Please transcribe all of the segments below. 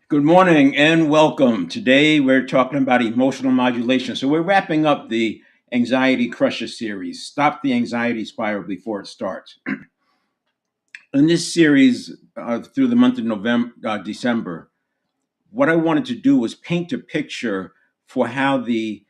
Good morning and welcome. Today we're talking about emotional modulation. So we're wrapping up the Anxiety Crusher series. Stop the anxiety spiral before it starts. In this series, through the month of December, what I wanted to do was paint a picture for how the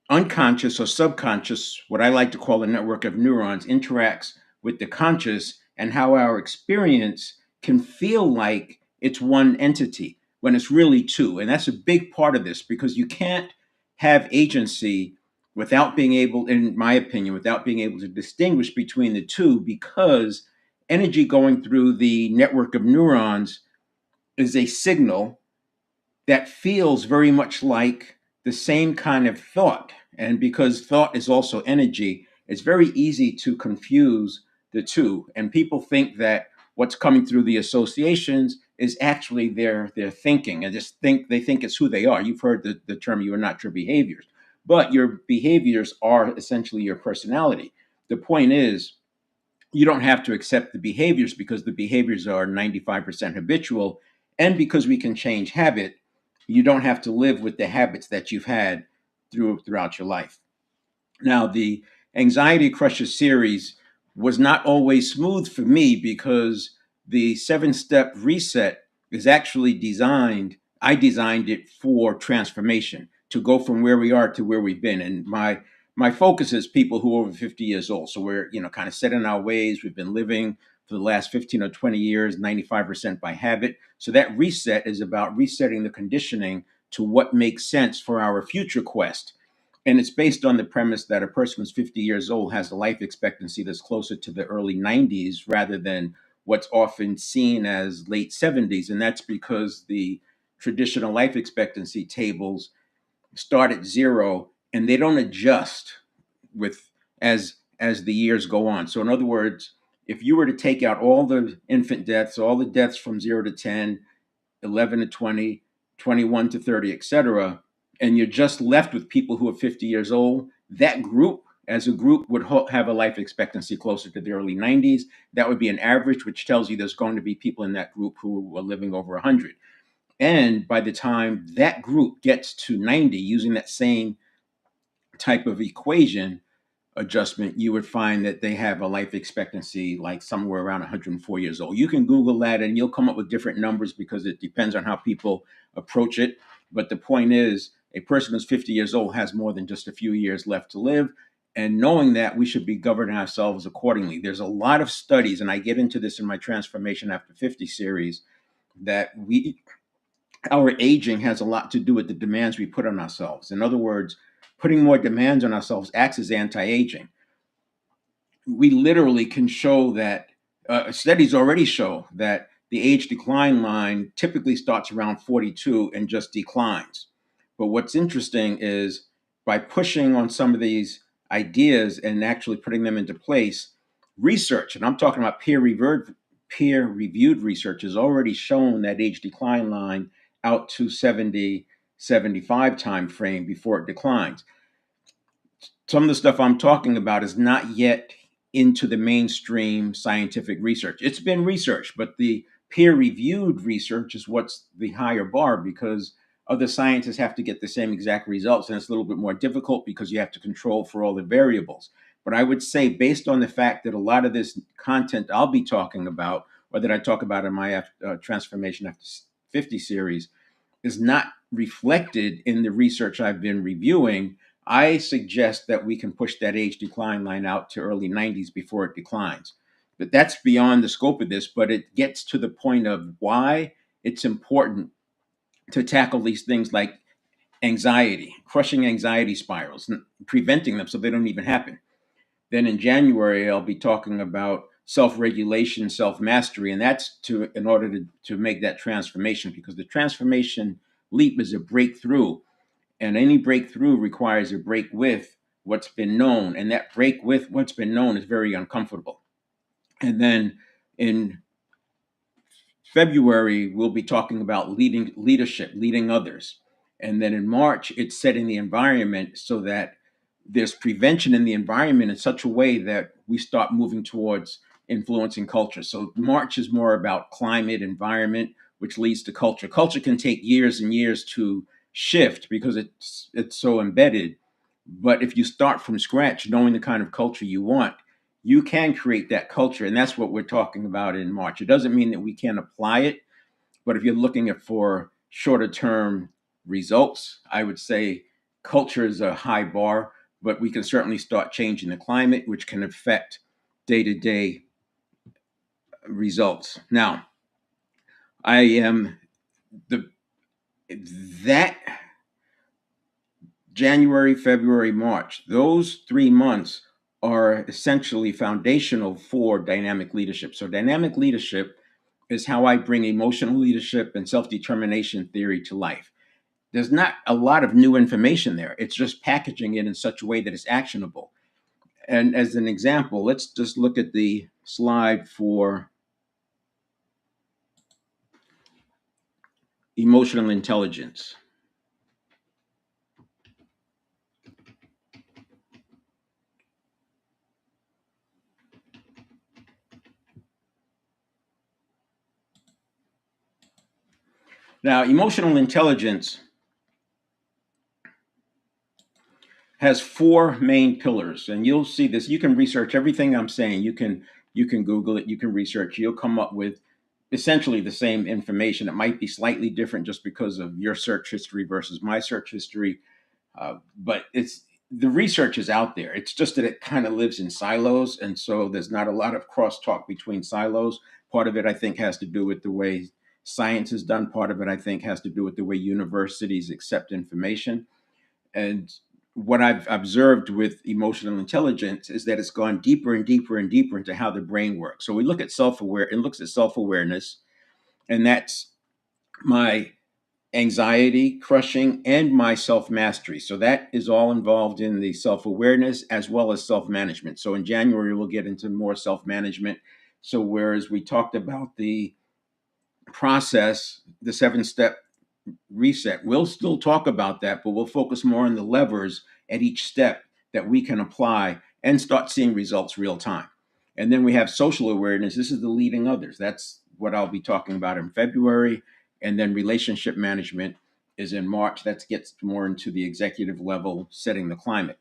unconscious or subconscious, what I like to call a network of neurons, interacts with the conscious and how our experience can feel like it's one entity when it's really two. And that's a big part of this because you can't have agency without being able, in my opinion, without being able to distinguish between the two because energy going through the network of neurons is a signal that feels very much like the same kind of thought. And because thought is also energy, it's very easy to confuse the two. And people think that what's coming through the associations is actually their thinking and just think they think it's who they are. You've heard the term you are not your behaviors, but your behaviors are essentially your personality. The point is you don't have to accept the behaviors because the behaviors are 95% habitual. And because we can change habit, you don't have to live with the habits that you've had throughout your life. Now, the Anxiety Crusher series was not always smooth for me because the 7 step reset is actually I designed it for transformation to go from where we are to where we've been. And my focus is people who are over 50 years old. So we're, kind of set in our ways. We've been living for the last 15 or 20 years, 95% by habit. So that reset is about resetting the conditioning to what makes sense for our future quest, and it's based on the premise that a person who's 50 years old has a life expectancy that's closer to the early 90s rather than what's often seen as late 70s. And that's because the traditional life expectancy tables start at zero and they don't adjust with as the years go on. So in other words, if you were to take out all the infant deaths, all the deaths from 0 to 10, 11 to 20, 21 to 30, etc., and you're just left with people who are 50 years old, that group as a group would have a life expectancy closer to the early 90s. That would be an average, which tells you there's going to be people in that group who are living over 100. And by the time that group gets to 90, using that same type of equation, adjustment, you would find that they have a life expectancy like somewhere around 104 years old. You can Google that and you'll come up with different numbers because it depends on how people approach it. But the point is, a person who's 50 years old has more than just a few years left to live. And knowing that, we should be governing ourselves accordingly. There's a lot of studies, and I get into this in my Transformation After 50 series, that our aging has a lot to do with the demands we put on ourselves. In other words, putting more demands on ourselves acts as anti-aging. We literally can show that studies already show that the age decline line typically starts around 42 and just declines. But what's interesting is by pushing on some of these ideas and actually putting them into place, research, and I'm talking about peer reviewed research, has already shown that age decline line out to 70, 75 time frame before it declines. Some of the stuff I'm talking about is not yet into the mainstream scientific research. It's been researched, but the peer reviewed research is what's the higher bar because other scientists have to get the same exact results. And it's a little bit more difficult because you have to control for all the variables. But I would say, based on the fact that a lot of this content I'll be talking about, or that I talk about in my Transformation After 50 series, is not reflected in the research I've been reviewing, I suggest that we can push that age decline line out to early 90s before it declines. But that's beyond the scope of this, but it gets to the point of why it's important to tackle these things like anxiety, crushing anxiety spirals, and preventing them so they don't even happen. Then in January, I'll be talking about self-regulation, self-mastery, and that's to in order to make that transformation because the transformation leap is a breakthrough, and any breakthrough requires a break with what's been known, and that break with what's been known is very uncomfortable. And then in February, we'll be talking about leadership, leading others. And then in March, it's setting the environment so that there's prevention in the environment in such a way that we start moving towards influencing culture. So March is more about climate, environment. which leads to culture. Culture can take years and years to shift because it's so embedded. But if you start from scratch, knowing the kind of culture you want, you can create that culture. And that's what we're talking about in March. It doesn't mean that we can't apply it, but if you're looking at for shorter term results, I would say culture is a high bar, but we can certainly start changing the climate, which can affect day to day results. Now, I am the that January, February, March, those 3 months are essentially foundational for dynamic leadership. So, dynamic leadership is how I bring emotional leadership and self determination theory to life. There's not a lot of new information there. It's just packaging it in such a way that it's actionable. And as an example, let's just look at the slide for emotional intelligence. Now, emotional intelligence has four main pillars, and you'll see this. You can research everything I'm saying. You can Google it. You can research. You'll come up with essentially the same information. It might be slightly different just because of your search history versus my search history, but it's the research is out there. It's just that it kind of lives in silos, and so there's not a lot of crosstalk between silos. Part of it, I think, has to do with the way science is done. Part of it, I think, has to do with the way universities accept information. And what I've observed with emotional intelligence is that it's gone deeper and deeper and deeper into how the brain works. So we look at self-aware, it looks at self-awareness, and that's my anxiety crushing and my self-mastery. So that is all involved in the self-awareness as well as self-management. So in January we'll get into more self-management. So whereas we talked about the process, the 7-step reset. We'll still talk about that, but we'll focus more on the levers at each step that we can apply and start seeing results real time. And then we have social awareness. This is the leading others. That's what I'll be talking about in February. And then relationship management is in March. That gets more into the executive level, setting the climate.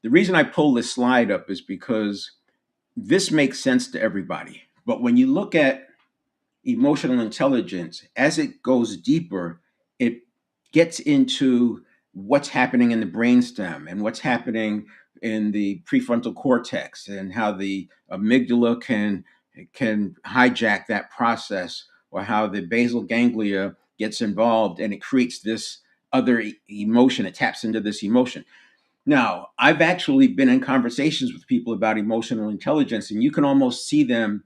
The reason I pull this slide up is because this makes sense to everybody. But when you look at emotional intelligence, as it goes deeper, it gets into what's happening in the brainstem and what's happening in the prefrontal cortex and how the amygdala can hijack that process, or how the basal ganglia gets involved and it creates this other emotion. It taps into this emotion. Now, I've actually been in conversations with people about emotional intelligence, and you can almost see them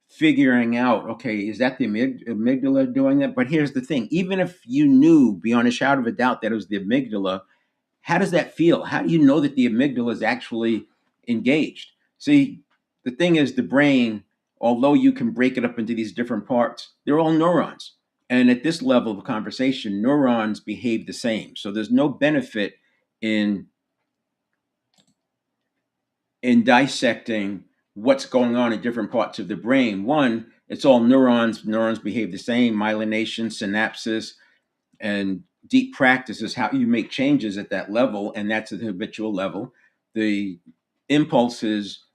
figuring out, okay, is that the amygdala doing that? But here's the thing, even if you knew beyond a shadow of a doubt that it was the amygdala, how does that feel? How do you know that the amygdala is actually engaged? See, the thing is, the brain, although you can break it up into these different parts, they're all neurons. And at this level of conversation, neurons behave the same. So there's no benefit in dissecting what's going on in different parts of the brain. One, it's all neurons. Neurons behave the same. Myelination, synapses, and deep practice is how you make changes at that level, and that's at the habitual level. The impulses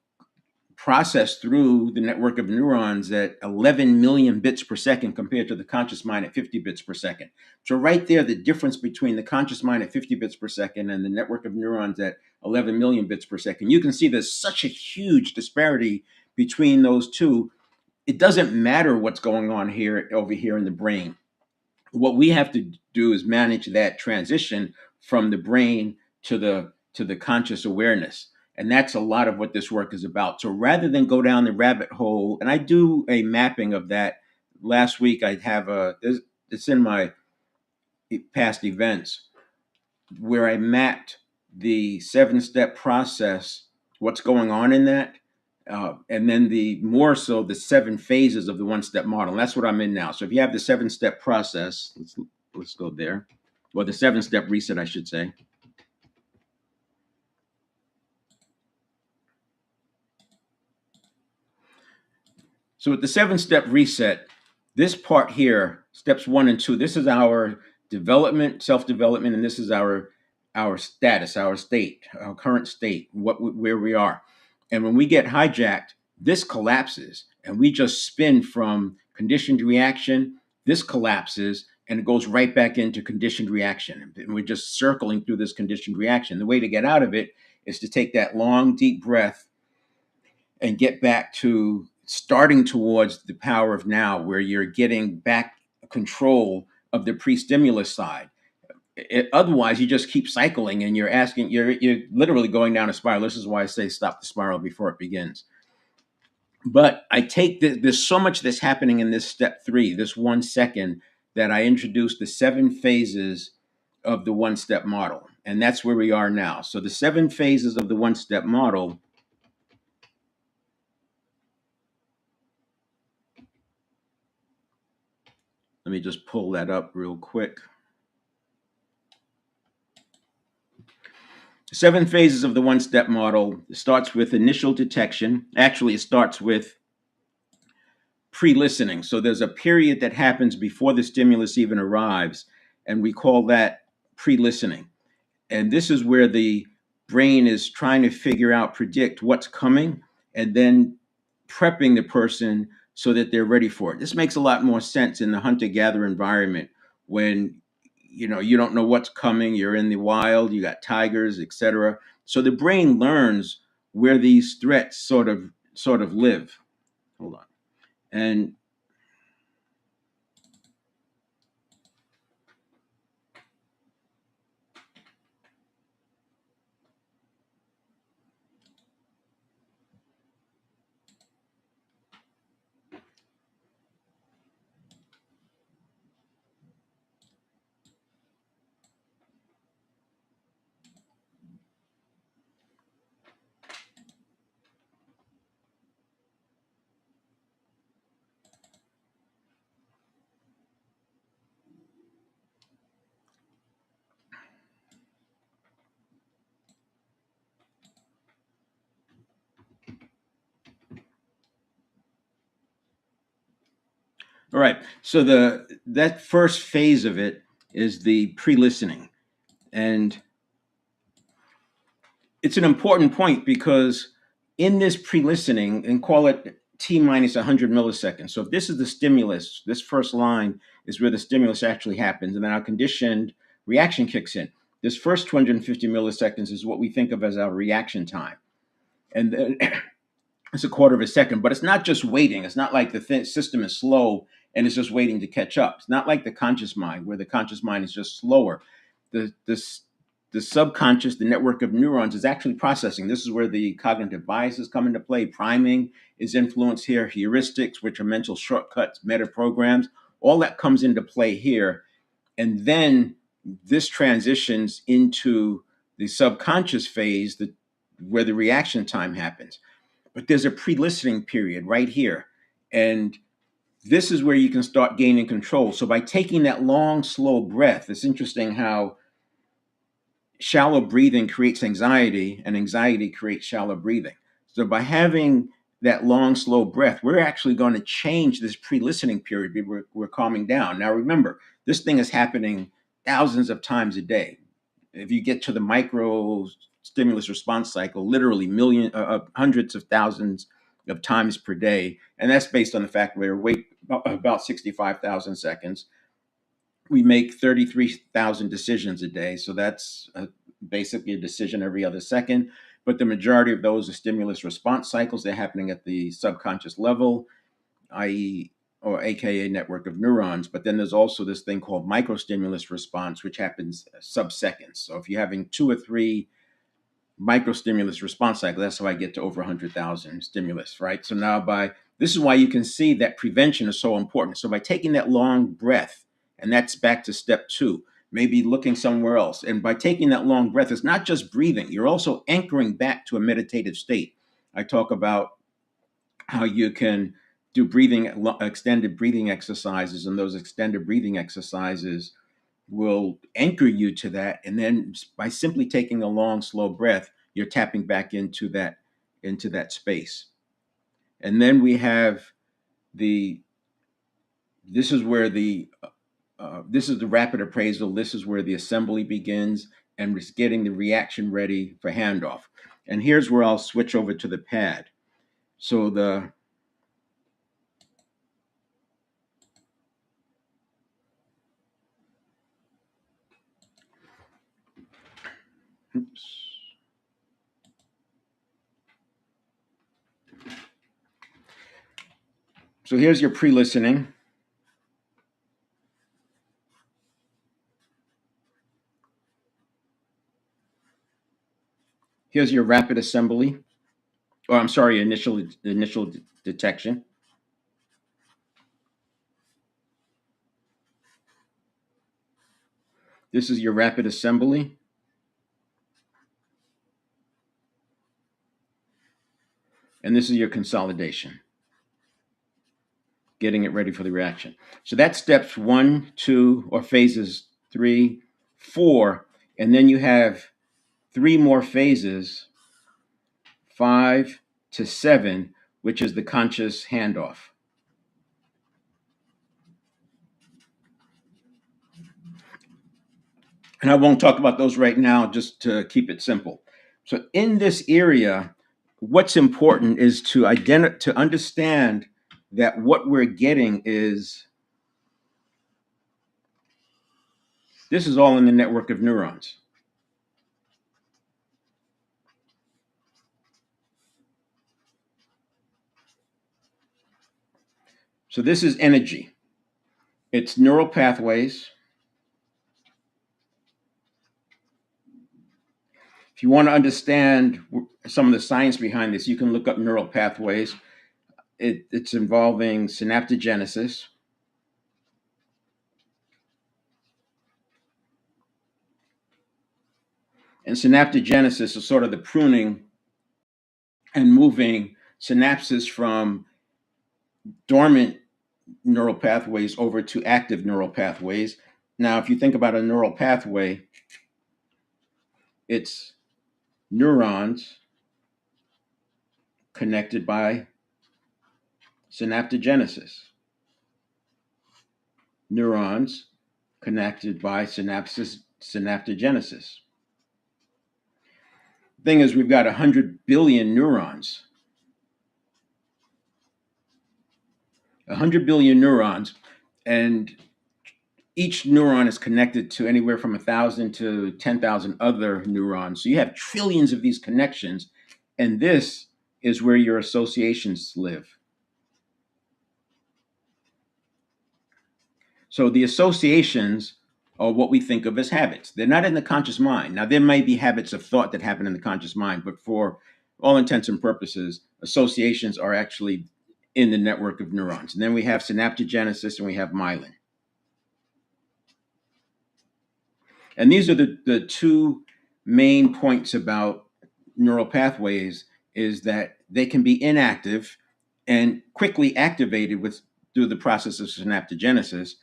processed through the network of neurons at 11 million bits per second compared to the conscious mind at 50 bits per second. So right there, the difference between the conscious mind at 50 bits per second and the network of neurons at 11 million bits per second, you can see there's such a huge disparity between those two. It doesn't matter what's going on here over here in the brain. What we have to do is manage that transition from the brain to the conscious awareness, and that's a lot of what this work is about. So rather than go down the rabbit hole, and I do a mapping of that. Last week I have it's in my past events where I mapped the 7-step process, what's going on in that, and then the more so the 7 phases of the 1-step model. And that's what I'm in now. So if you have the 7-step process, let's go there, or the 7-step reset, I should say. So with the 7-step reset, this part here Steps 1 and 2. This is our development, self-development, and this is our status, our state, our current state, where we are. And when we get hijacked, this collapses, and we just spin from conditioned reaction. This collapses, and it goes right back into conditioned reaction. And we're just circling through this conditioned reaction. The way to get out of it is to take that long, deep breath and get back to starting towards the power of now, where you're getting back control of the pre-stimulus side. Otherwise, you just keep cycling, and you're literally going down a spiral. This is why I say stop the spiral before it begins. But I take there's so much that's happening in this step 3, this 1 second, that I introduced the 7 phases of the 1-step model. And that's where we are now. So the 7 phases of the 1-step model. Let me just pull that up real quick. 7 phases of the 1-step model. It starts with initial detection. Actually, it starts with pre-listening. So there's a period that happens before the stimulus even arrives, and we call that pre-listening. And this is where the brain is trying to figure out, predict what's coming, and then prepping the person so that they're ready for it. This makes a lot more sense in the hunter-gatherer environment, when you don't know what's coming. You're in the wild, you got tigers, etc. So the brain learns where these threats sort of live. Hold on. And all right, so that first phase of it is the pre-listening. And it's an important point, because in this pre-listening, and call it T minus 100 milliseconds. So if this is the stimulus, this first line is where the stimulus actually happens, and then our conditioned reaction kicks in. This first 250 milliseconds is what we think of as our reaction time. And then it's a quarter of a second, but it's not just waiting. It's not like the system is slow and it's just waiting to catch up. It's not like the conscious mind, where the conscious mind is just slower. The subconscious, the network of neurons, is actually processing. This is where the cognitive biases come into play. Priming is influenced here. Heuristics, which are mental shortcuts, meta programs, all that comes into play here. And then this transitions into the subconscious phase, where the reaction time happens. But there's a pre-listening period right here. And this is where you can start gaining control. So by taking that long, slow breath, it's interesting how shallow breathing creates anxiety, and anxiety creates shallow breathing. So by having that long, slow breath, we're actually going to change this pre-listening period. We're calming down. Now, remember, this thing is happening thousands of times a day. If you get to the micro stimulus response cycle, literally hundreds of thousands of times per day. And that's based on the fact we're about 65,000 seconds. We make 33,000 decisions a day. So that's basically a decision every other second. But the majority of those are stimulus response cycles. They're happening at the subconscious level, i.e., or AKA network of neurons. But then there's also this thing called microstimulus response, which happens sub-seconds. So if you're having 2 or 3 microstimulus response cycles, that's how I get to over 100,000 stimulus, right? So now this is why you can see that prevention is so important. So by taking that long breath, and that's back to step 2, maybe looking somewhere else. And by taking that long breath, it's not just breathing, you're also anchoring back to a meditative state. I talk about how you can do extended breathing exercises, and those extended breathing exercises will anchor you to that. And then by simply taking a long, slow breath, you're tapping back into that space. And then we have the This is where this is the rapid appraisal. This is where the assembly begins and it's getting the reaction ready for handoff. And here's where I'll switch over to the pad. So the oops. So here's your pre-listening. Here's your rapid assembly, or I'm sorry, initial detection. This is your rapid assembly, and this is your consolidation, getting it ready for the reaction. So that's steps 1, 2, or phases 3, 4, and then you have 3 more phases, 5 to 7, which is the conscious handoff. And I won't talk about those right now, just to keep it simple. So in this area, what's important is to understand that what we're getting is this is all in the network of neurons. So this is energy. It's neural pathways. If you want to understand some of the science behind this, you can look up neural pathways. It's involving synaptogenesis. And synaptogenesis is sort of the pruning and moving synapses from dormant neural pathways over to active neural pathways. Now, if you think about a neural pathway, it's neurons connected by synaptogenesis. Neurons connected by synaptogenesis. The thing is, we've got 100 billion neurons. 100 billion neurons, and each neuron is connected to anywhere from 1,000 to 10,000 other neurons. So you have trillions of these connections, and this is where your associations live. So the associations are what we think of as habits. They're not in the conscious mind. Now, there may be habits of thought that happen in the conscious mind, but for all intents and purposes, associations are actually in the network of neurons. And then we have synaptogenesis and we have myelin. And these are the two main points about neural pathways is that they can be inactive and quickly activated through the process of synaptogenesis.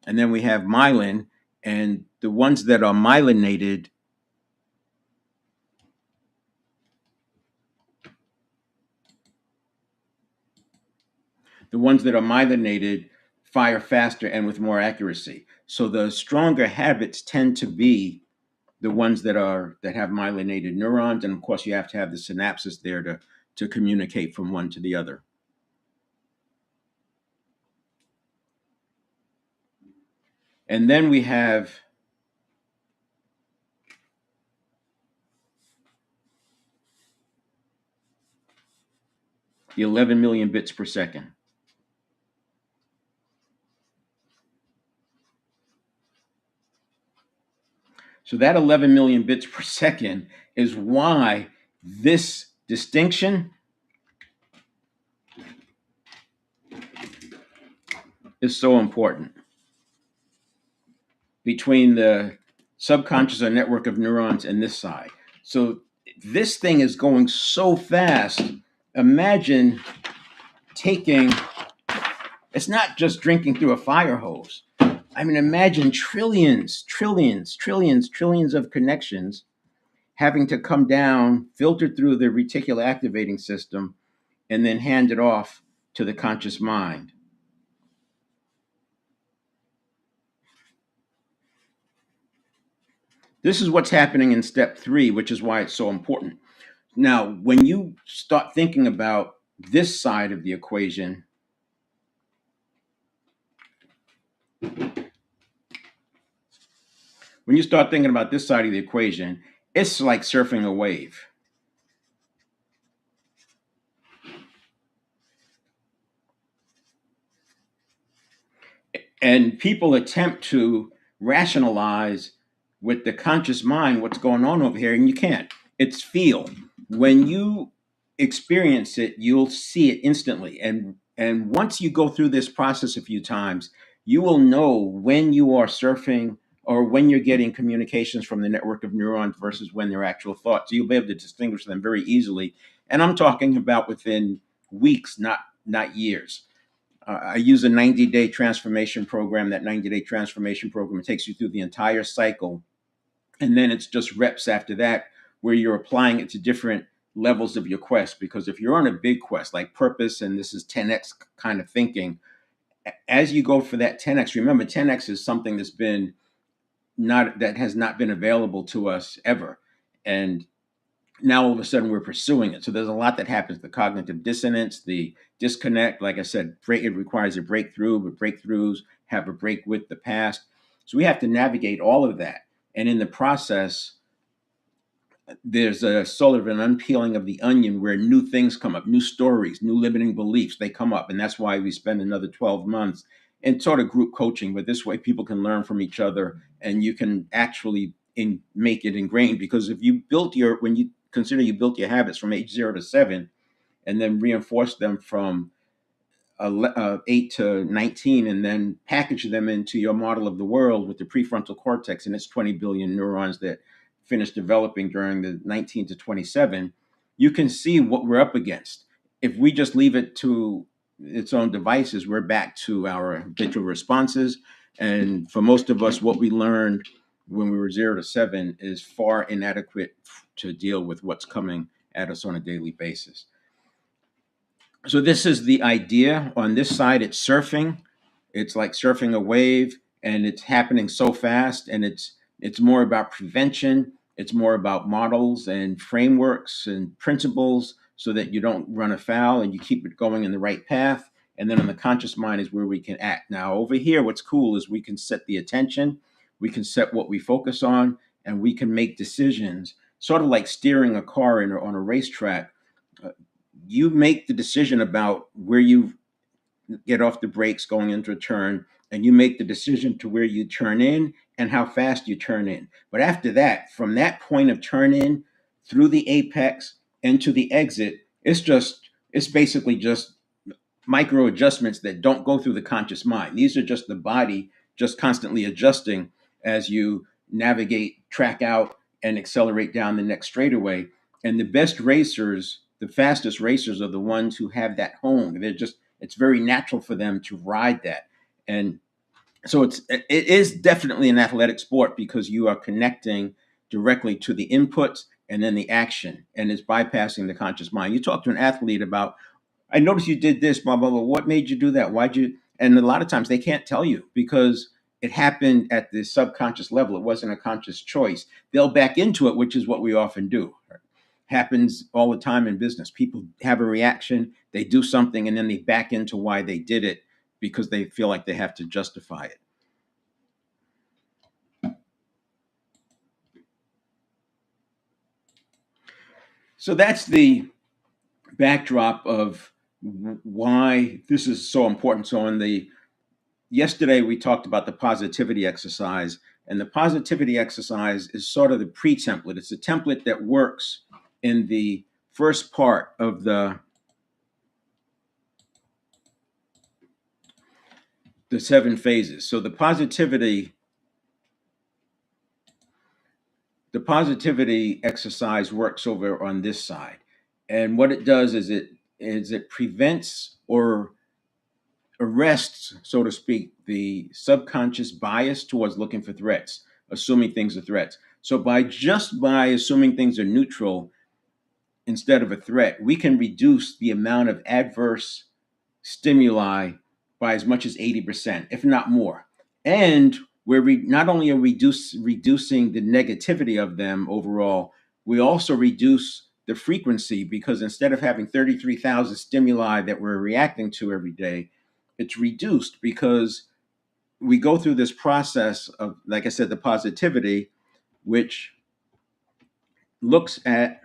And then we have myelin, and the ones that are myelinated fire faster and with more accuracy. So the stronger habits tend to be the ones that have myelinated neurons, and of course you have to have the synapses there to communicate from one to the other. And then we have the 11 million bits per second. So that 11 million bits per second is why this distinction is so important between the subconscious or network of neurons and this side. So this thing is going so fast. Imagine it's not just drinking through a fire hose. I mean, imagine trillions of connections having to come down, filter through the reticular activating system, and then hand it off to the conscious mind. This is what's happening in step three, which is why it's so important. Now, when you start thinking about this side of the equation, when you start thinking about this side of the equation, it's like surfing a wave. And people attempt to rationalize with the conscious mind what's going on over here, and you can't. It's feel. When you experience it, you'll see it instantly. And once you go through this process a few times, you will know when you are surfing or when you're getting communications from the network of neurons versus when they're actual thoughts. So you'll be able to distinguish them very easily. And I'm talking about within weeks, not years. I use a 90-day transformation program. That 90-day transformation program takes you through the entire cycle. And then it's just reps after that, where you're applying it to different levels of your quest. Because if you're on a big quest like purpose, and this is 10x kind of thinking, as you go for that 10x, remember 10x is something that has not been available to us ever. And now all of a sudden we're pursuing it. So there's a lot that happens: the cognitive dissonance, the disconnect. Like I said, it requires a breakthrough, but breakthroughs have a break with the past. So we have to navigate all of that. And in the process, there's a sort of an unpeeling of the onion where new things come up, new stories, new limiting beliefs, they come up. And that's why we spend another 12 months in sort of group coaching. But this way people can learn from each other and you can actually make it ingrained. Because if you when you consider you built your habits from age 0 to 7 and then reinforce them from 8 to 19 and then package them into your model of the world with the prefrontal cortex and its 20 billion neurons that finish developing during the 19 to 27, you can see what we're up against. If we just leave it to its own devices, we're back to our habitual responses. And for most of us, what we learned when we were 0 to 7 is far inadequate to deal with what's coming at us on a daily basis. So this is the idea. On this side, it's surfing. It's like surfing a wave, and it's happening so fast. And it's more about prevention. It's more about models and frameworks and principles, so that you don't run afoul and you keep it going in the right path. And then on the conscious mind is where we can act. Now over here, what's cool is we can set the attention, we can set what we focus on, and we can make decisions. Sort of like steering a car on a racetrack. You make the decision about where you get off the brakes going into a turn, and you make the decision to where you turn in and how fast you turn in. But after that, from that point of turn in through the apex and to the exit, it's basically just micro adjustments that don't go through the conscious mind. These are just the body just constantly adjusting as you navigate, track out, and accelerate down the next straightaway. And the best racers, the fastest racers, are the ones who have that hone. It's very natural for them to ride that. And so it is definitely an athletic sport because you are connecting directly to the inputs and then the action, and it's bypassing the conscious mind. You talk to an athlete about, I noticed you did this, blah, blah, blah. What made you do that? Why'd you? And a lot of times they can't tell you because it happened at the subconscious level. It wasn't a conscious choice. They'll back into it, which is what we often do. Happens all the time in business. People have a reaction, they do something, and then they back into why they did it because they feel like they have to justify it. So that's the backdrop of why this is so important. So on the yesterday we talked about the positivity exercise, and the positivity exercise is sort of the pre-template. It's a template that works in the first part of the 7 phases. So the positivity exercise works over on this side. And what it does is it prevents or arrests, so to speak, the subconscious bias towards looking for threats, assuming things are threats. So by assuming things are neutral instead of a threat, we can reduce the amount of adverse stimuli by as much as 80%, if not more. And not only are reducing the negativity of them overall, we also reduce the frequency, because instead of having 33,000 stimuli that we're reacting to every day, it's reduced because we go through this process of, like I said, the positivity, which looks at,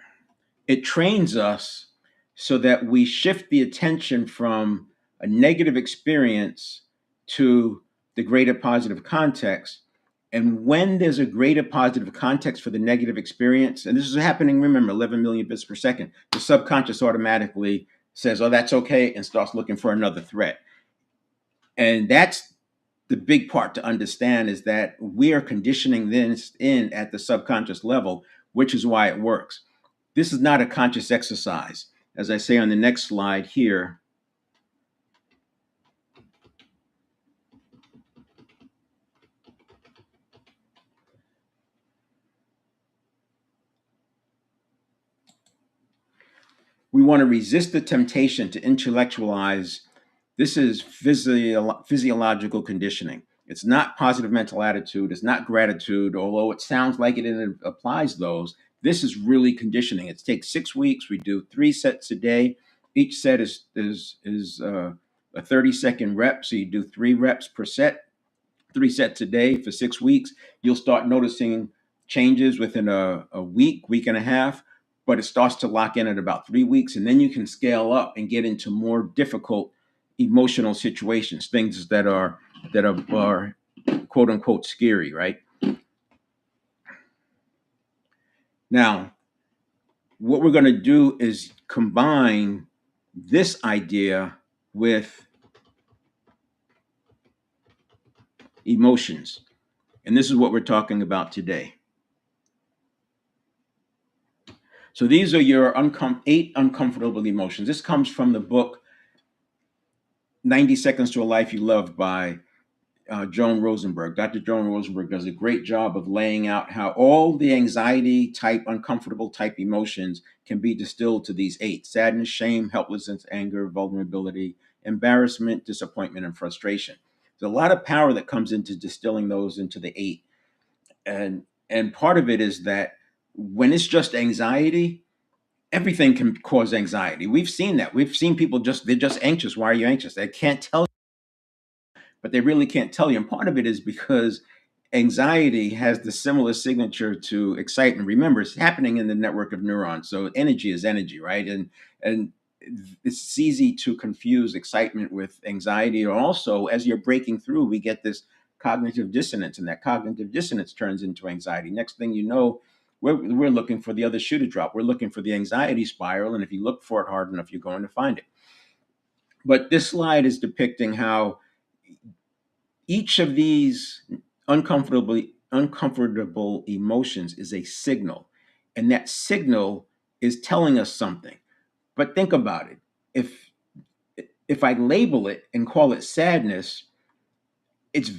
it trains us so that we shift the attention from a negative experience to the greater positive context. And when there's a greater positive context for the negative experience, and this is happening, remember, 11 million bits per second, the subconscious automatically says, oh, that's okay, and starts looking for another threat. And that's the big part to understand, is that we are conditioning this in at the subconscious level, which is why it works. This is not a conscious exercise. As I say on the next slide here, we want to resist the temptation to intellectualize. This is physiological conditioning. It's not positive mental attitude. It's not gratitude, although it sounds like it and it applies those. This is really conditioning. It takes 6 weeks. We do 3 sets a day. Each set is a 30-second rep. So you do 3 reps per set, 3 sets a day for 6 weeks. You'll start noticing changes within a week and a half, but it starts to lock in at about 3 weeks. And then you can scale up and get into more difficult emotional situations, things that are quote unquote scary, right? Now, what we're going to do is combine this idea with emotions. And this is what we're talking about today. So these are your 8 uncomfortable emotions. This comes from the book 90 Seconds to a Life You Love by Joan Rosenberg. Dr. Joan Rosenberg does a great job of laying out how all the anxiety type, uncomfortable type emotions can be distilled to these 8: sadness, shame, helplessness, anger, vulnerability, embarrassment, disappointment, and frustration. There's a lot of power that comes into distilling those into the 8. And part of it is that when it's just anxiety, everything can cause anxiety. We've seen that. We've seen people they're just anxious. Why are you anxious? They can't tell, but they really can't tell you. And part of it is because anxiety has the similar signature to excitement. Remember, it's happening in the network of neurons. So energy is energy, right? And it's easy to confuse excitement with anxiety. Or also, as you're breaking through, we get this cognitive dissonance, and that cognitive dissonance turns into anxiety. Next thing you know, we're looking for the other shoe to drop. We're looking for the anxiety spiral, and if you look for it hard enough, you're going to find it. But this slide is depicting how each of these uncomfortable emotions is a signal, and that signal is telling us something. But think about it. If I label it and call it sadness, it's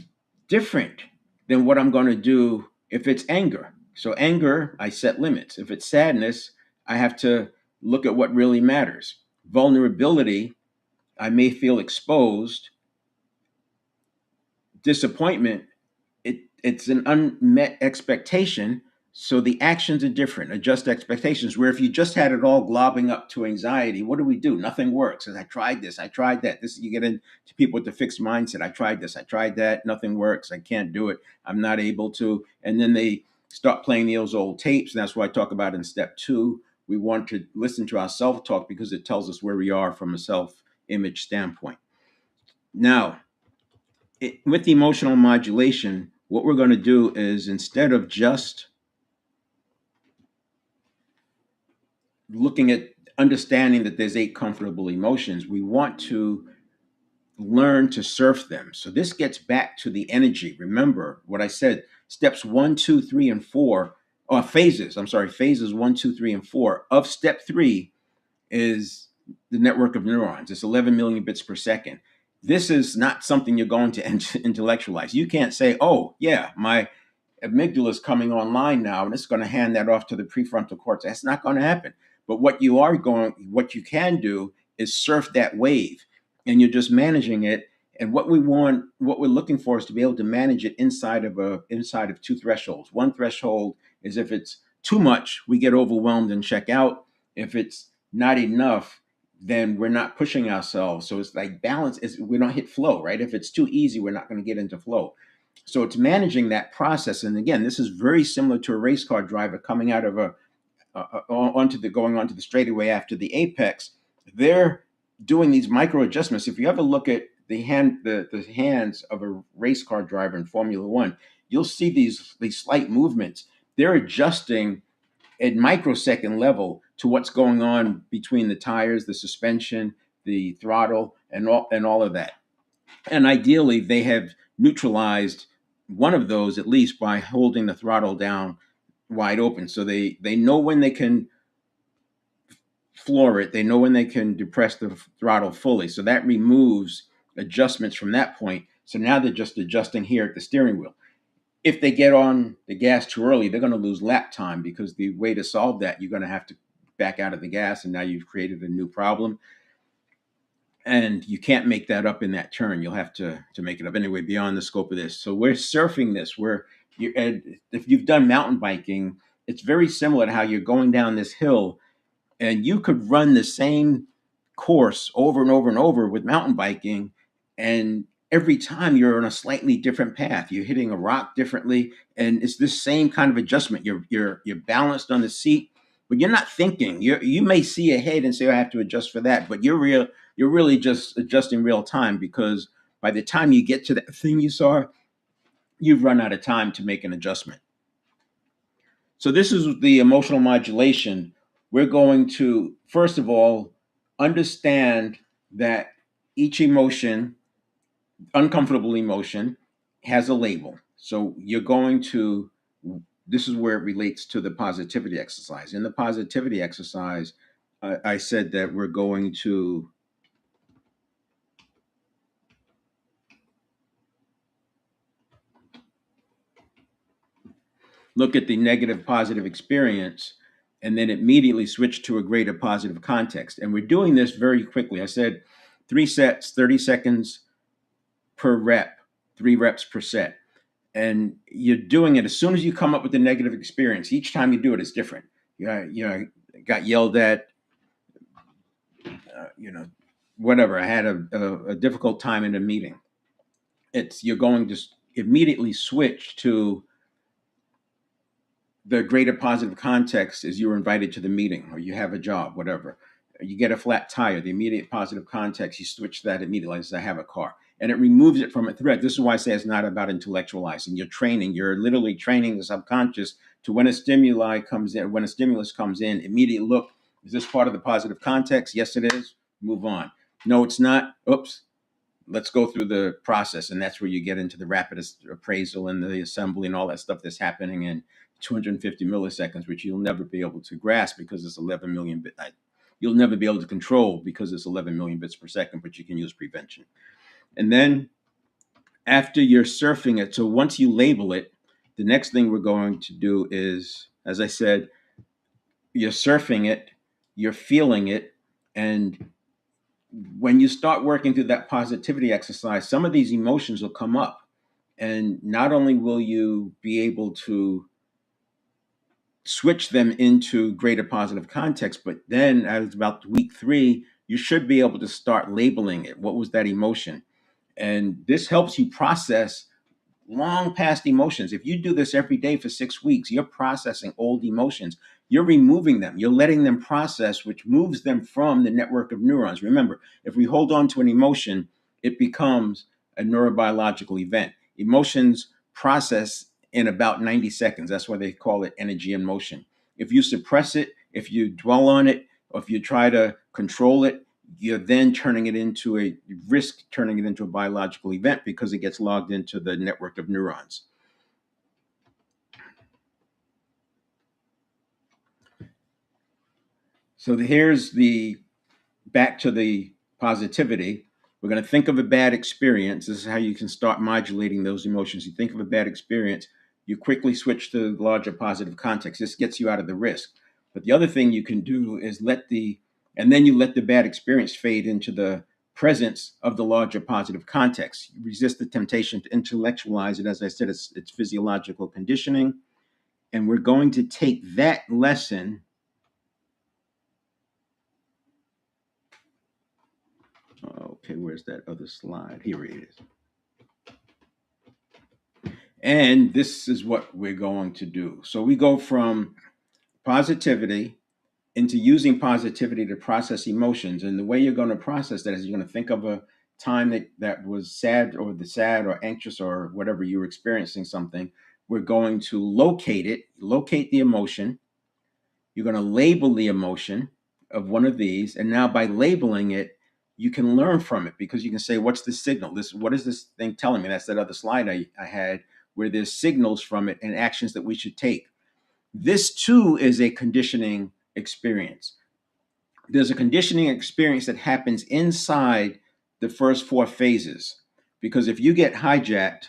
different than what I'm going to do if it's anger. So anger, I set limits. If it's sadness, I have to look at what really matters. Vulnerability, I may feel exposed. Disappointment, it's an unmet expectation. So the actions are different. Adjust expectations. Where if you just had it all globbing up to anxiety, what do? Nothing works. As I tried this, I tried that. This, you get into people with the fixed mindset. I tried this, I tried that. Nothing works. I can't do it. I'm not able to. And then they start playing those old tapes. And that's what I talk about in step 2. We want to listen to our self-talk because it tells us where we are from a self-image standpoint. Now, with the emotional modulation, what we're going to do is, instead of just looking at understanding that there's 8 comfortable emotions, we want to learn to surf them. So this gets back to the energy. Remember what I said, steps 1, 2, 3, and 4, or phases 1, 2, 3, and 4 of step 3 is the network of neurons. It's 11 million bits per second. This is not something you're going to intellectualize. You can't say, oh, yeah, my amygdala is coming online now, and it's going to hand that off to the prefrontal cortex. That's not going to happen. But what you can do is surf that wave, and you're just managing it. And what we're looking for is to be able to manage it inside of two thresholds. One threshold is if it's too much, we get overwhelmed and check out. If it's not enough, then we're not pushing ourselves. So it's like balance is we don't hit flow, right? If it's too easy, we're not going to get into flow. So it's managing that process. And again, this is very similar to a race car driver coming out of going onto the straightaway after the apex. They're doing these micro adjustments. If you ever look at the hands of a race car driver in Formula One, you'll see these slight movements. They're adjusting at microsecond level to what's going on between the tires, the suspension, the throttle, and all of that. And ideally, they have neutralized one of those at least by holding the throttle down wide open, so they know when they can floor it, they know when they can depress the throttle fully. So that removes adjustments from that point. So now they're just adjusting here at the steering wheel. If they get on the gas too early, they're going to lose lap time, because the way to solve that, you're going to have to back out of the gas, and now you've created a new problem. And you can't make that up in that turn. You'll have to make it up anyway, beyond the scope of this. So we're surfing this. If you've done mountain biking, it's very similar to how you're going down this hill, and you could run the same course over and over and over with mountain biking, and every time you're on a slightly different path. You're hitting a rock differently, and it's this same kind of adjustment. You're balanced on the seat, but you're not thinking. You may see ahead and say, I have to adjust for that, but you're really just adjusting real time, because by the time you get to that thing you saw, you've run out of time to make an adjustment. So this is the emotional modulation. We're going to, first of all, understand that each emotion, uncomfortable emotion, has a label. So you're going to, this is where it relates to the positivity exercise. In the positivity exercise, I said that we're going to look at the negative positive experience and then immediately switch to a greater positive context. And we're doing this very quickly. I said 3 sets, 30 seconds per rep, 3 reps per set. And you're doing it as soon as you come up with the negative experience. Each time you do it, it's different. Got yelled at, whatever. I had a difficult time in a meeting. You're going to immediately switch to the greater positive context is you were invited to the meeting, or you have a job, whatever. You get a flat tire, the immediate positive context, you switch that immediately as I have a car. And it removes it from a threat. This is why I say it's not about intellectualizing. You're literally training the subconscious to, when a stimulus comes in, immediately look, is this part of the positive context? Yes, it is. Move on. No, it's not. Oops. Let's go through the process. And that's where you get into the rapid appraisal and the assembly and all that stuff that's happening in 250 milliseconds, which you'll never be able to grasp because it's 11 million bit. You'll never be able to control because it's 11 million bits per second, but you can use prevention. And then after you're surfing it, so once you label it, the next thing we're going to do is, as I said, you're surfing it, you're feeling it, and when you start working through that positivity exercise, some of these emotions will come up. And not only will you be able to switch them into greater positive context, but then at about week 3, you should be able to start labeling it. What was that emotion? And this helps you process long past emotions. If you do this every day for 6 weeks, you're processing old emotions. You're removing them. You're letting them process, which moves them from the network of neurons. Remember, if we hold on to an emotion, it becomes a neurobiological event. Emotions process in about 90 seconds. That's why they call it energy in motion. If you suppress it, if you dwell on it, or if you try to control it, you're then turning it into a biological event, because it gets logged into the network of neurons. So here's back to the positivity. We're going to think of a bad experience. This is how you can start modulating those emotions. You think of a bad experience, you quickly switch to larger positive context. This gets you out of the risk. But the other thing you can do is and then you let the bad experience fade into the presence of the larger positive context. You resist the temptation to intellectualize it. As I said, it's physiological conditioning. And we're going to take that lesson. Okay, where's that other slide? Here it is. And this is what we're going to do. So we go from positivity into using positivity to process emotions. And the way you're going to process that is you're going to think of a time that was sad, or the sad or anxious or whatever you were experiencing something. We're going to locate the emotion. You're going to label the emotion of one of these. And now by labeling it, you can learn from it, because you can say, what's the signal? What is this thing telling me? That's that other slide I had, where there's signals from it and actions that we should take. This too is a conditioning experience. There's a conditioning experience that happens inside the first four phases. Because if you get hijacked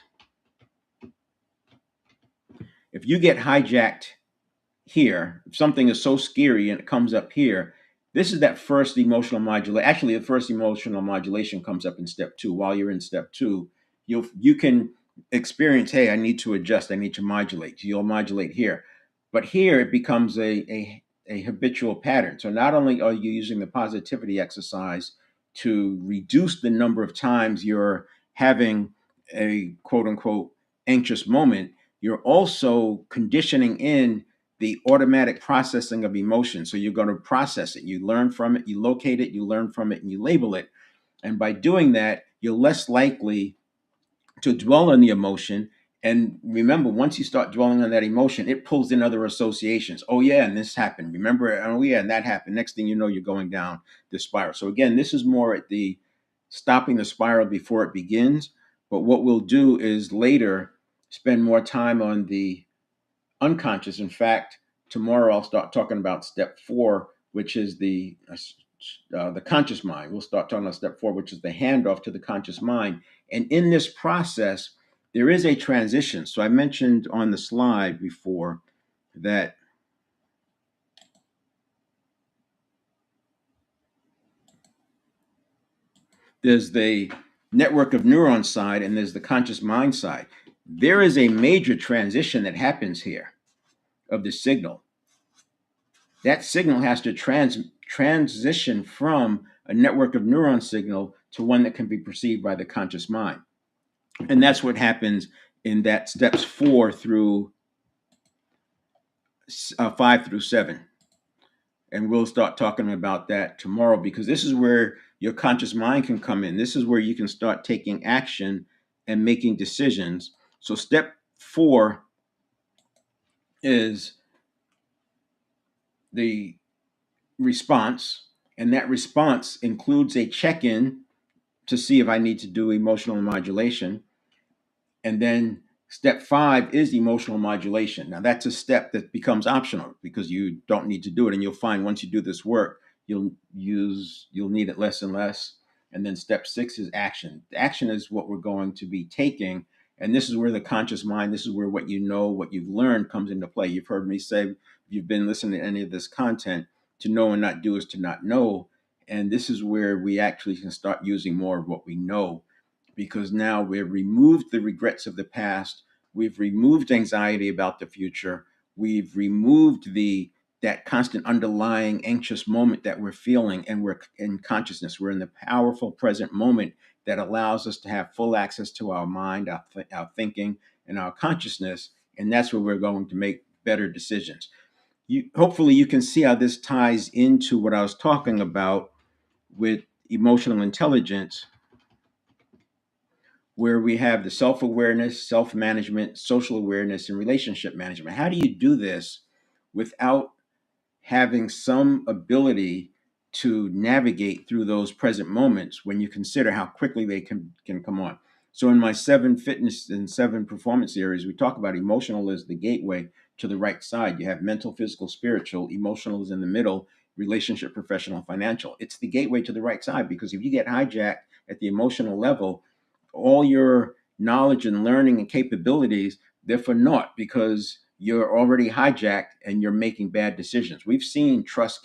here, if something is so scary and it comes up here, this is that first emotional modulation. Actually, the first emotional modulation comes up in step 2. While you're in step 2, you can experience, hey, I need to adjust, I need to modulate. You'll modulate here. But here it becomes a habitual pattern. So not only are you using the positivity exercise to reduce the number of times you're having a quote unquote anxious moment, you're also conditioning in the automatic processing of emotion. So you're going to process it. You learn from it, you locate it, you learn from it, and you label it. And by doing that, you're less likely to dwell on the emotion. And remember, once you start dwelling on that emotion, it pulls in other associations. Oh, yeah, and this happened. Remember, oh, yeah, and that happened. Next thing you know, you're going down the spiral. So again, this is more at the stopping the spiral before it begins. But what we'll do is later spend more time on the unconscious. In fact, tomorrow I'll start talking about step 4, which is the conscious mind. We'll start talking about step 4, which is the handoff to the conscious mind. And in this process, there is a transition. So I mentioned on the slide before that there's the network of neurons side and there's the conscious mind side. There is a major transition that happens here of the signal. That signal has to transition from a network of neuron signal to one that can be perceived by the conscious mind. And that's what happens in that steps 4 through 5 through 7. And we'll start talking about that tomorrow, because this is where your conscious mind can come in. This is where you can start taking action and making decisions. So step 4 is the response, and that response includes a check-in to see if I need to do emotional modulation. And then step 5 is emotional modulation. Now that's a step that becomes optional because you don't need to do it. And you'll find once you do this work, you'll need it less and less. And then step 6 is action. The action is what we're going to be taking. And this is where the conscious mind, this is where what you know, what you've learned comes into play. You've heard me say, if you've been listening to any of this content, to know and not do is to not know. And this is where we actually can start using more of what we know, because now we've removed the regrets of the past. We've removed anxiety about the future. We've removed that constant underlying anxious moment that we're feeling, and we're in consciousness. We're in the powerful present moment that allows us to have full access to our mind, our thinking, and our consciousness. And that's where we're going to make better decisions. Hopefully you can see how this ties into what I was talking about with emotional intelligence, where we have the self-awareness, self-management, social awareness, and relationship management. How do you do this without having some ability to navigate through those present moments when you consider how quickly they can come on? So in my 7 fitness and 7 performance areas, we talk about emotional as the gateway to the right side. You have mental, physical, spiritual. Emotional is in the middle, relationship, professional, financial. It's the gateway to the right side, because if you get hijacked at the emotional level, all your knowledge and learning and capabilities, they're for naught, because you're already hijacked and you're making bad decisions. We've seen trust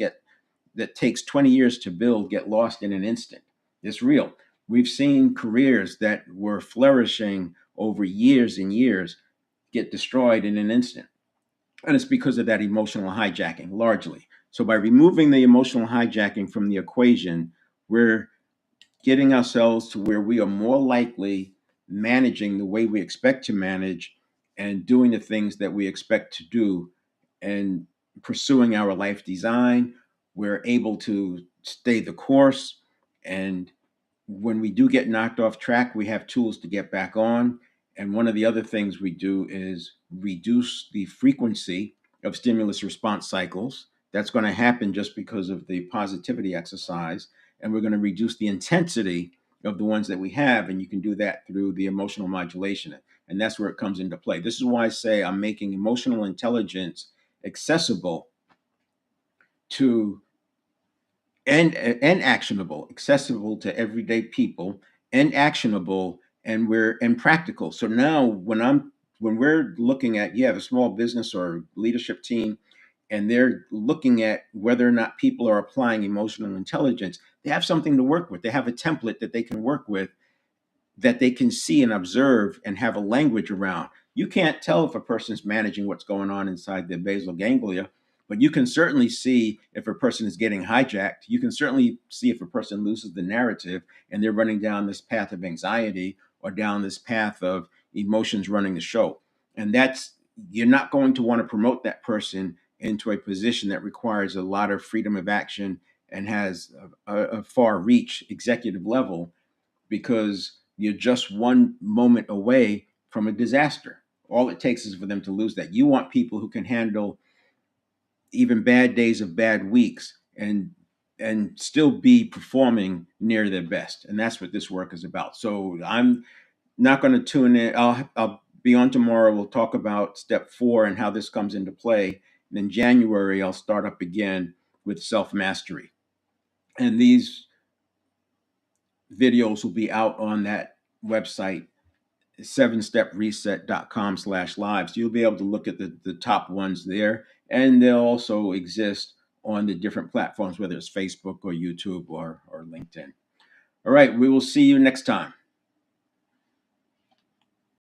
that takes 20 years to build get lost in an instant. It's real. We've seen careers that were flourishing over years and years get destroyed in an instant. And it's because of that emotional hijacking, largely. So by removing the emotional hijacking from the equation, we're getting ourselves to where we are more likely managing the way we expect to manage and doing the things that we expect to do and pursuing our life design. We're able to stay the course, and when we do get knocked off track, we have tools to get back on. And one of the other things we do is reduce the frequency of stimulus response cycles. That's going to happen just because of the positivity exercise. And we're going to reduce the intensity of the ones that we have. And you can do that through the emotional modulation. And that's where it comes into play. This is why I say I'm making emotional intelligence accessible to and actionable, accessible to everyday people, and actionable, and practical. So now when we're looking at, you have a small business or leadership team, and they're looking at whether or not people are applying emotional intelligence, they have something to work with. They have a template that they can work with, that they can see and observe and have a language around. You can't tell if a person's managing what's going on inside their basal ganglia, but you can certainly see if a person is getting hijacked. You can certainly see if a person loses the narrative and they're running down this path of anxiety or down this path of emotions running the show. And that's, you're not going to want to promote that person into a position that requires a lot of freedom of action and has a far reach executive level, because you're just one moment away from a disaster. All it takes is for them to lose that. You want people who can handle even bad days of bad weeks and still be performing near their best. And that's what this work is about. So I'm not going to tune in. I'll be on tomorrow. We'll talk about step 4 and how this comes into play. And in January, I'll start up again with self mastery. And these videos will be out on that website, 7stepreset.com/live. So you'll be able to look at the top ones there. And they'll also exist on the different platforms, whether it's Facebook or YouTube or LinkedIn. All right, we will see you next time.